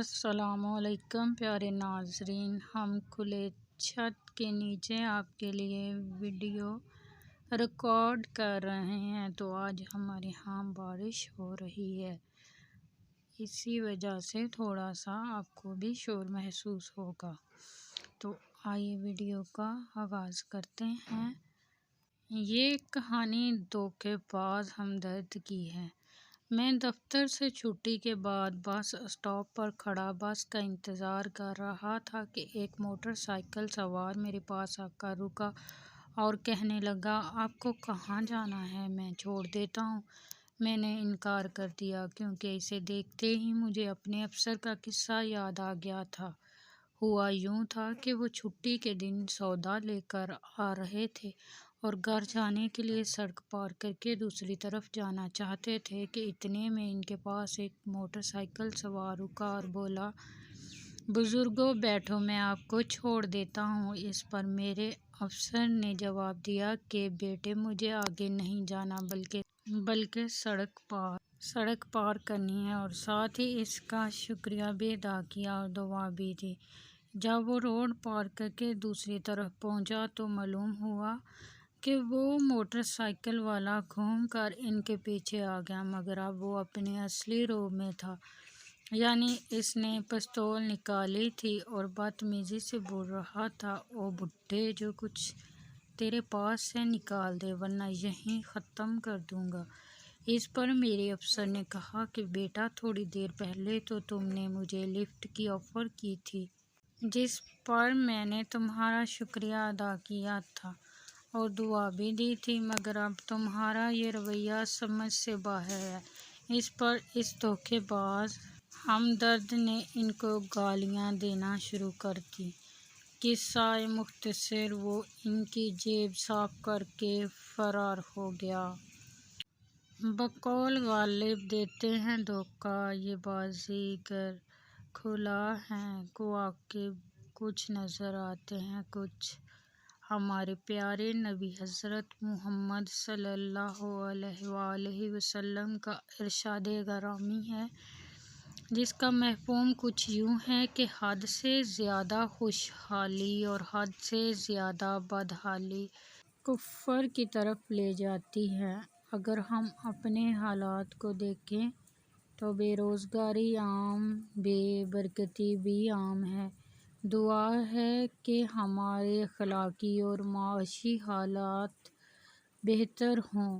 السلام علیکم پیارے ناظرین، ہم کھلے چھت کے نیچے آپ کے لیے ویڈیو ریکارڈ کر رہے ہیں تو آج ہمارے یہاں بارش ہو رہی ہے، اسی وجہ سے تھوڑا سا آپ کو بھی شور محسوس ہوگا۔ تو آئیے ویڈیو کا آغاز کرتے ہیں۔ یہ کہانی دھوکے باز ہمدرد کی ہے۔ میں دفتر سے چھٹی کے بعد بس اسٹاپ پر کھڑا بس کا انتظار کر رہا تھا کہ ایک موٹر سائیکل سوار میرے پاس آ کر رکا اور کہنے لگا، آپ کو کہاں جانا ہے؟ میں چھوڑ دیتا ہوں۔ میں نے انکار کر دیا کیونکہ اسے دیکھتے ہی مجھے اپنے افسر کا قصہ یاد آ گیا تھا۔ ہوا یوں تھا کہ وہ چھٹی کے دن سودا لے کر آ رہے تھے اور گھر جانے کے لیے سڑک پار کر کے دوسری طرف جانا چاہتے تھے کہ اتنے میں ان کے پاس ایک موٹر سائیکل سوار رکا اور بولا، بزرگوں بیٹھو، میں آپ کو چھوڑ دیتا ہوں۔ اس پر میرے افسر نے جواب دیا کہ بیٹے مجھے آگے نہیں جانا بلکہ سڑک پار کرنی ہے، اور ساتھ ہی اس کا شکریہ بھی ادا کیا اور دعا بھی دی۔ جب وہ روڈ پار کر کے دوسری طرف پہنچا تو معلوم ہوا کہ وہ موٹر سائیکل والا گھوم کر ان کے پیچھے آ گیا، مگر اب وہ اپنے اصلی روپ میں تھا، یعنی اس نے پستول نکالی تھی اور بدتمیزی سے بول رہا تھا، او بڈھے، جو کچھ تیرے پاس ہے نکال دے ورنہ یہیں ختم کر دوں گا۔ اس پر میرے افسر نے کہا کہ بیٹا تھوڑی دیر پہلے تو تم نے مجھے لفٹ کی آفر کی تھی، جس پر میں نے تمہارا شکریہ ادا کیا تھا اور دعا بھی دی تھی، مگر اب تمہارا یہ رویہ سمجھ سے باہر ہے۔ اس پر اس دھوکے باز ہمدرد نے ان کو گالیاں دینا شروع کر دیں۔ قصہ مختصر، وہ ان کی جیب صاف کر کے فرار ہو گیا۔ بقول غالب دیتے ہیں دھوکہ، یہ بازیگر کھلا ہے، کواکب کچھ نظر آتے ہیں کچھ۔ ہمارے پیارے نبی حضرت محمد صلی اللہ علیہ وآلہ وسلم کا ارشاد گرامی ہے، جس کا مفہوم کچھ یوں ہے کہ حد سے زیادہ خوشحالی اور حد سے زیادہ بدحالی کفر کی طرف لے جاتی ہے۔ اگر ہم اپنے حالات کو دیکھیں تو بے روزگاری عام، بے برکتی بھی عام ہے۔ دعا ہے کہ ہمارے اخلاقی اور معاشی حالات بہتر ہوں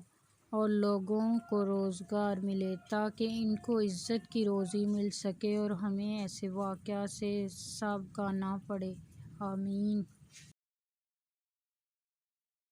اور لوگوں کو روزگار ملے تاکہ ان کو عزت کی روزی مل سکے اور ہمیں ایسے واقعات سے سبکنا پڑے۔ آمین۔